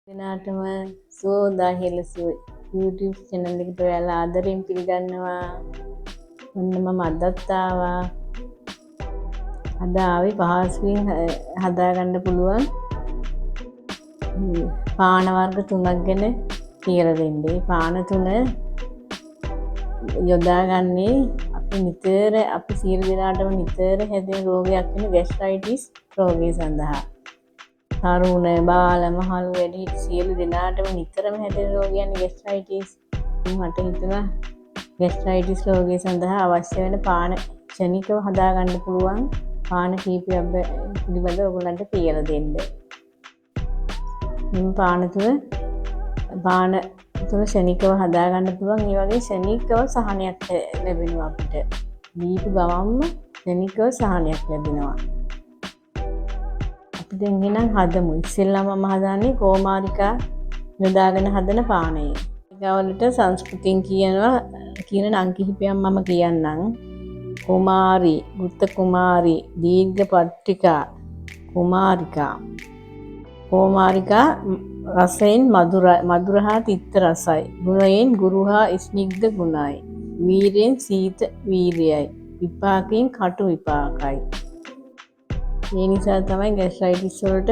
දිනාටම සෝදා හෙලසු YouTube channel එකට ඔයාලා ආදරෙන් පිළිගන්නවා. ඔන්න මම අදත් ආවා. අද ආවේ පහසුවෙන් හදාගන්න පුළුවන් පාන වර්ග තුනක් ගැන කියලා දෙන්නේ. පාන තුන යොදාගන්නේ අපි සියලු දෙනාටම නිතර හැදෙන රෝගයක් වෙන ગેස්ට්‍රයිටිස් රෝගය සඳහා. තරුණ බාල මහලු වැඩිහිටි සියලු දෙනාටම නිතරම හැදෙන රෝගයන්නේ ગેස්ට්‍රයිටිස්. මට හිතුණා ગેස්ට්‍රයිටිස් රෝගය සඳහා අවශ්‍ය වෙන පාන ක්ෂණිකව හදාගන්න පුළුවන් පාන කීපයක් පිළිබඳව ඔයගොල්ලන්ට කියලා දෙන්න. මේ පාන තුන ක්ෂණිකව හදාගන්න පුළුවන්. ඒ වගේ ක්ෂණිකව සහනයක් ලැබෙනවා අපිට. දීපු ගමන්ම ක්ෂණිකව සහනයක් ලැබෙනවා. දැන් එහෙනම් හදමු. ඉස්සෙල්ලාම මම හදන්නේ කෝමාරිකා යොදාගෙන හදන පානය. ඒගවලට සංස්කෘතියෙන් කියන නම් කිහිපයක් මම කියන්නම්. කුමාරි, ගුත්ත කුමාරි, දීර්ඝ පත්‍රිකා, කුමාරිකා. කෝමාරිකා රසයෙන් මధుර හා තිත්ත රසයි. ගුණයෙන් ගුරු හා ස්නිග්ධ ගුණයි. වීරයෙන් සීත වීරයයි. විපාකයෙන් කටු විපාකයි. ඒ නිසා තමයි ગેස්ට්‍රයිටිස් වලට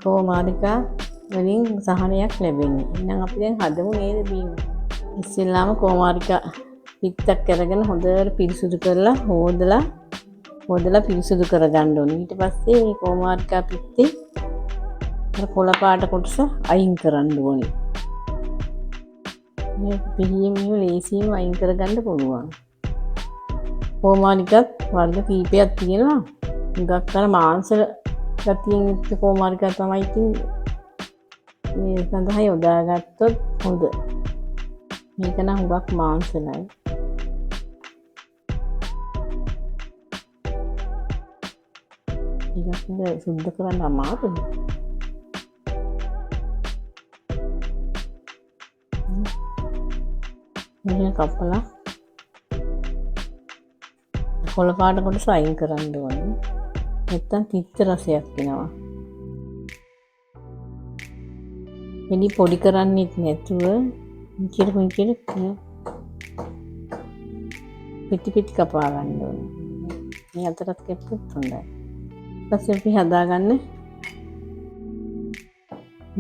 කෝමාරිකා වලින් සහනයක් ලැබෙන්නේ. එහෙනම් අපි දැන් හදමු නේද බීම. ඉස්සෙල්ලාම කෝමාරිකා පිටක් අරගෙන හොඳට පිරිසුදු කරලා හොදලා පිරිසුදු කරගන්න ඕනේ. ඊට පස්සේ මේ කෝමාරිකා පිටේ අර කොළ පාට කොටස අයින් කරන්න ඕනේ. මේ පිහියෙන් ලේසියෙන් අයින් කරගන්න පුළුවන්. කෝමාරිකාත් වර්ග කීපයක් තියෙනවා. ගක් අර මාංශ ගතියෙන් යුක්ත කෝමාරිකා තමයි ඉතින් මේ සඳහා යොදාගත්තොත් හොඳ. මේක නම් හුඟක් මාංශලයි. ටිකක් සුද්ධ කරන්න අමාරුයි. මේ කපලා කොළ පාට කොටස අයින් කරන්න ඕනේ. නැත්තම් තිත්ත රසයක් එනවා. එනි පොඩි කරන්නේත් නැතුව මිචිර පිටි කපා ගන්න ඕනේ. මේ අතරත් කැප්පුත් හොඳයි. ඊපස්සේ අපි හදාගන්න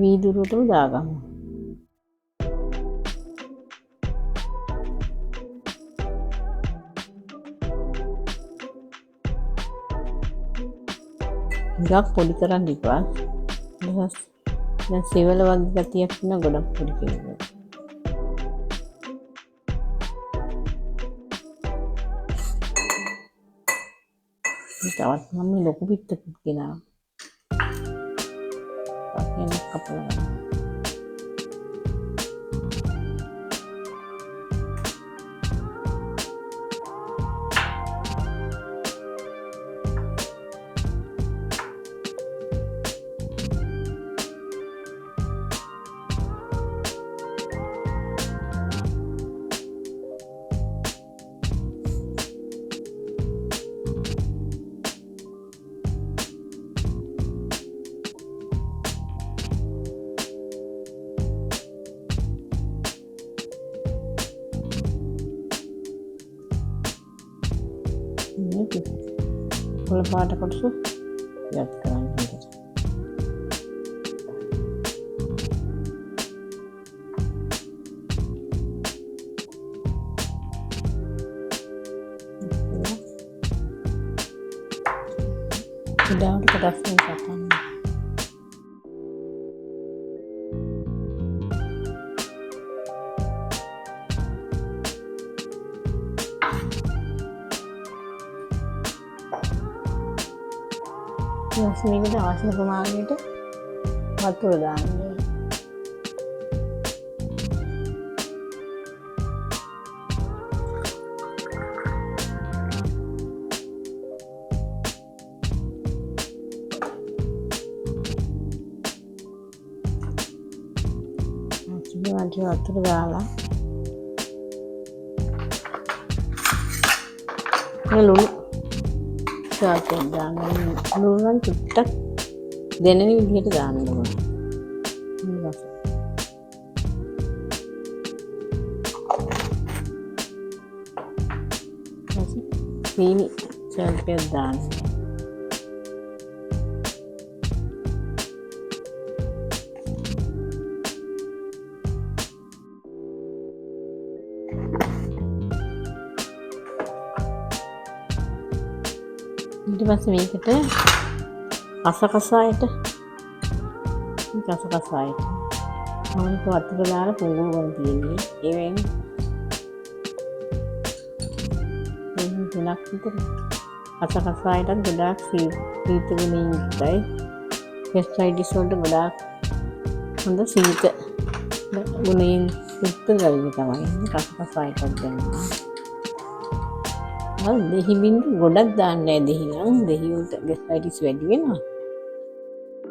වීදුරුවටම දාගමු. ගක් පොඩි කරන්න ඉපා. දැන් සෙවල වගේ ගතියක් වෙන ගොඩක් පොඩි කරනවා. ඊටවත් මම ලොකු පිටක් ගෙනා. අපේන කපලා. කොළ පාට කොටස යත් කරන්න හොඳට. ඉදාවට කොටස් කපන්න. මේකට අවශ්‍ය ප්‍රමාණයට වතුර දාන්න ඕනේ. වතුර දාලා ලුණු ටිකක් දාන්න. ලුණු නම් චුට්ටක් දැනෙන විදිහට දාන්න ඕනේ. සීනි සල්පයක් දාන්න. ඊට පස්සේ මේකට කසකසායට මොනික වතුර දාලා පොඟුරු ගන්න තියෙන්නේ. ඒ වෙන්නේ තුනක් විතර. කසකසායටත් ගොඩාක් සීත ගුණයෙන් යුක්තයි. ගෑස්ට්‍රයිටිස් වලට ගොඩාක් හොඳ සීත ගුණයෙන් යුක්ත ද්‍රව්‍ය තමයි කසකසායටත් ගන්නවා. දෙහි බින්දු ගොඩක් දාන්න නැහැ. දෙහි නම් දෙහි වලට ගෑස්ට්‍රයිටිස් වැඩි වෙනවා.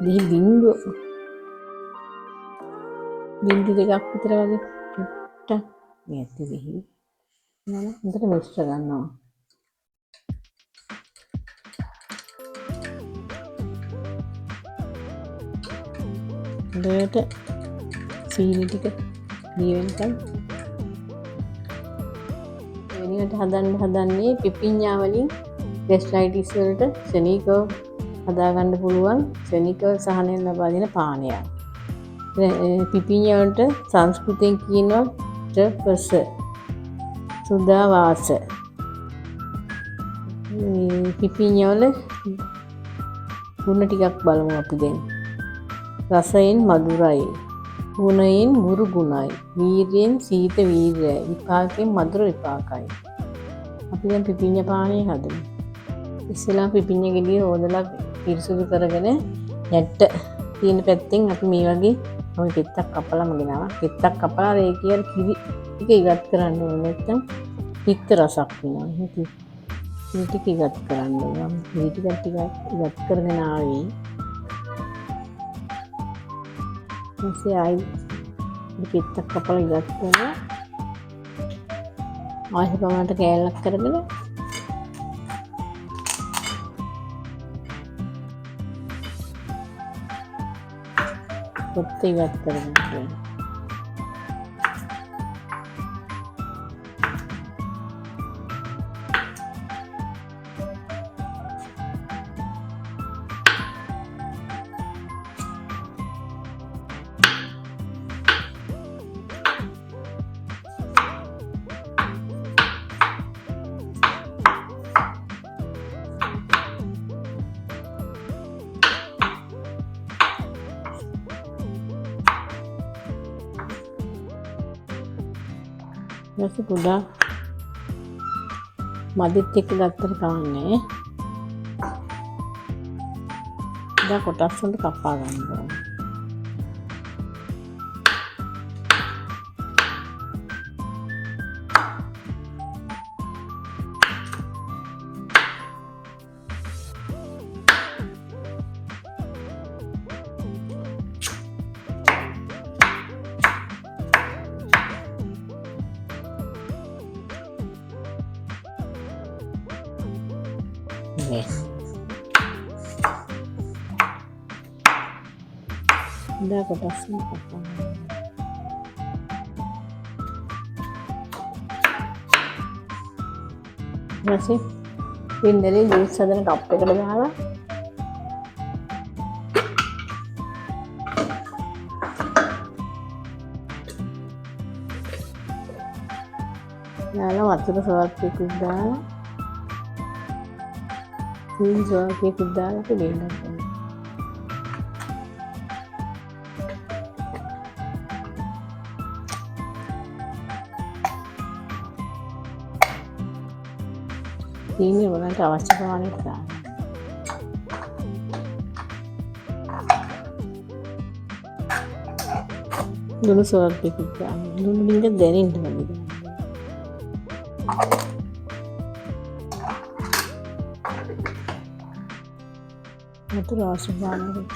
දෙහි බින්දු දෙකක් විතර වගේ චුට්ටක් මේ ඇති දෙහි නම හොඳට මික්ස් කරගන්නවා. හොඳට සීනි ටික දී වෙනකන් වෙනියට හදන්නේ පිපිඤ්ඤා වලින් ගෑස්ට්‍රයිටිස් වලට ක්ෂණිකව හදාගන්න පුළුවන් ක්ෂණිකව සහනය ලබා දෙන පානයක්. පිපිඤ්ඤා වලට සංස්කෘතයෙන් කියනවා ත්‍රපස සුදා වාස. පිපිඤ්ඤා වල ගුණ ටිකක් බලමු අපි දැන්. රසයෙන් මధుරයි, ගුණයෙන් මුරු ගුණයි, වීර්යෙන් සීත වීර්යයි, විපාකයෙන් මధుර විපාකයි. අපි දැන් පිපිඤ්ඤා පානය හදමු. ඉස්සෙල්ලා පිපිඤ්ඤා ගෙඩිය හොදලා පිරිසිදු කරගෙන නැට්ට තියෙන පැත්තෙන් අපි මේ වගේ අපි පෙත්තක් කපලාම ගෙනවා. පෙත්තක් කපලා රේකියල් කිරි ටික ඉවත් කරන්න ඕනේ. නැත්නම් පිත්ත රසක් වෙනවා. කිරි ටික ඉවත් කරන්න ඕනේ. කිරි ටික ඉවත් කරගෙන ආවේ. ඊසේ ආයි පෙත්තක් කපලා ඉවත් කරලා ආයෙ පමණට කෑල්ලක් කරගෙන පොත් ඉවත් කරගන්න. ඊට පොඩා මදිත් එක්ක ගත්තට කවන්නේ. දැන් කොටස් වලට කපා ගන්න ඕනේ. Udah kotas nih apa? Masih pindahin jus sadana cup එකට දාලා වතුර සවර්පයකුත් දාලා සීනි සවර්පයකුත් දාලා අපි බෙන්නත් ඕනේ. සීනි වලට අවශ්‍ය ප්‍රමාණයට දාන්න. ලුණු සවර්පයකුත් දාන්න. ලුණු ටික දැනෙන්න ඕනේ. itu rasa banget.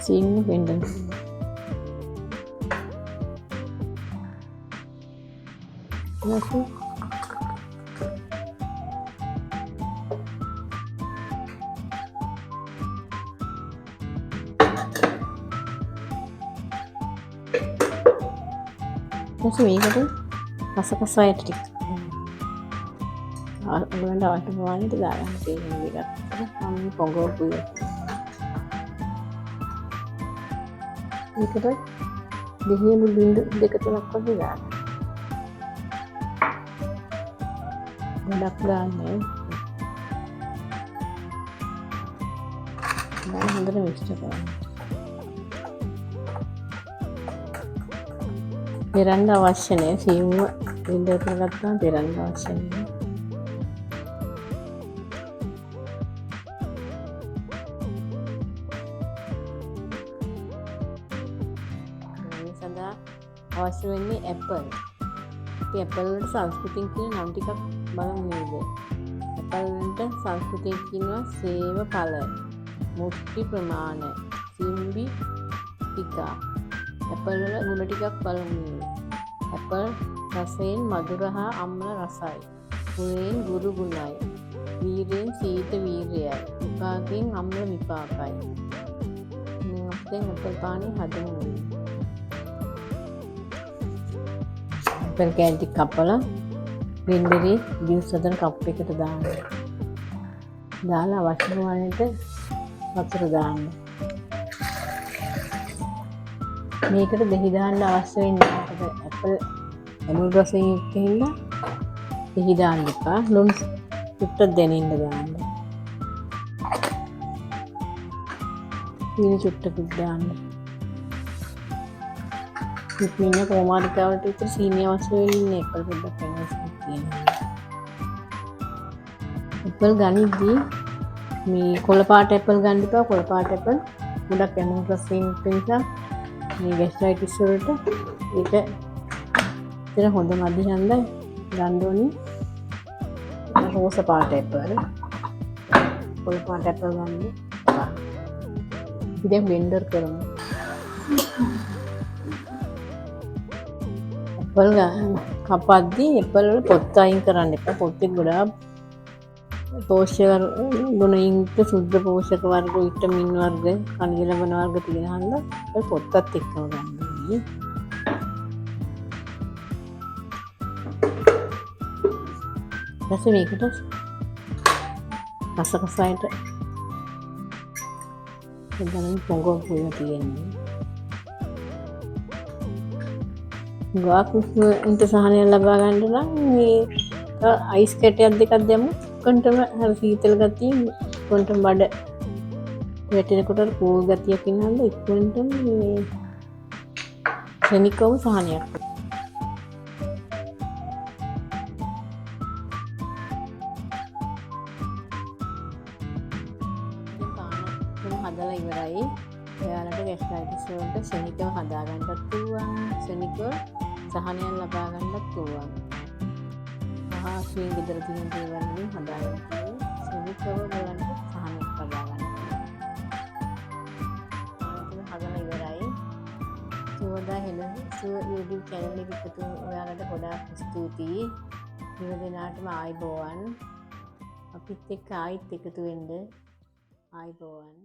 සීනි වෙන්න. නැසු මේකට කසකසයට ටික ඔයගොල්ලන්ට අවශ්‍ය ප්‍රමාණයට දාගන්න තියෙනවා ටිකක් මම පොඟවපු ඒකට දෙහිය මුළු දෙක තුනක් වගේ දාන්න. ගොඩක් දාන්නේ. දැන් හොඳට මික්ස් කරන්න. පෙරන්න අවශ්‍ය නැහැ. සීමුව බින්දර කරගත්තාම පෙරන්න අවශ්‍ය නැහැ. මේ සඳහා අවශ්‍ය වෙන්නේ ඇපල්. අපි ඇපල් වලට සංස්කෘතිය කියන නම් ටිකක් බලමු නේද? ඇපල් වලට සංස්කෘතිය කියනවා සේව ඵල, මුට්ටි ප්‍රමාණ, සිම්බි ටික. ඇපල් වල ගුණ ටිකක් බලමු. ඇපල් රසයෙන් මధుර හා අම්ල රසයි. ගුණයෙන් ගුරු ගුණයි. වීර්යයෙන් සීත වීර්යයි. විපාකයෙන් අම්ල විපාකයි. මේ අපෙන් ඇපල් පානි හදමු. ඇපල් කෑලි කපලා බින්දරේ ජූස් හදන කප් එකට දාන්න. දාලා අවශ්‍ය ප්‍රමාණයට වතුර දාන්න. මේකට දෙහි දාන්න අවශ්‍ය වෙන්නේ ඇපල් ඇමුල් රසයෙන් යුක්ත හින්දා දෙහි දාන්න එපා. ලුණු චුට්ටක් දැනින්න දාන්න. සීනි චුට්ටක් දාන්න. ඉතින් කොමාරිකාවට විතර සීනි අවශ්‍ය වෙන්නේ ඇපල් පොඩ්ඩක් වෙනස් තියෙනවා. ඇපල් ගනිද්දී මේ කොළ පාට ඇපල් ගන්න එපා. කොළ පාට ඇපල් ගොඩක් ඇමුල් රසයෙන් යුක්ත නිසා මේ ගැස්ට්‍රයිටිස් වලට ඒක ඉතින් හොඳ මදි හන්ද ගන්න ඕනේ. රෝස පාට ඇපල් කොළ පාට ඇපල් ගන්න. ඉතින් බ්ලෙන්ඩර් කරමු. ඇපල් කපද්දී ඇපල් වල පොත්ත අයින් කරන්න එපා. පොත්තේ ගොඩාක් පෝෂක ගුණයෙන් සුද්ධ පෝෂක වර්ග, විටමින් වර්ග, කනිජ ලවණ වර්ග තියෙන හන්ද ඒ පොත්තත් එක්කම ගන්න ඕනේ. ඊට මේකට කසකසයට දැන් පොඟ පුරලා තියෙන්නේ. ගාක් උන්ට සහනය ලබා ගන්න නම් මේ අයිස් කැටයක් දෙකක් දැම්මොත් කොන්ටම හරි සීතල ගතිය කොන්ටම බඩ වැටෙනකොට කෝල් ගතියක් ඉන්නහන්ද ඉක්මනටම මේ ක්ෂණිකව සහනයක්. හදලා ඉවරයි. ඔයාලට ගැස්ට්‍රයිටිස් වලට ක්ෂණිකව හදා ගන්නත් පුළුවන්. ක්ෂණිකව සහනයක් ලබා ගන්නත් පුළුවන්. මහාශ්‍රී ගෙදර තියෙන දේවල් වලින් හදාගන්න පුළුවන්. ක්ෂණිකව බලන්න සහනයක් ලබා ගන්න. හදලා ඉවරයි. සුවදා හෙළ සුව YouTube channel එක එකතු ඔයාලට ගොඩාක් ස්තුතියි. මේ දෙනාටම ආයිබෝවන්. අපිත් එක්ක ආයිත් එකතු වෙන්න ආයිබෝවන්.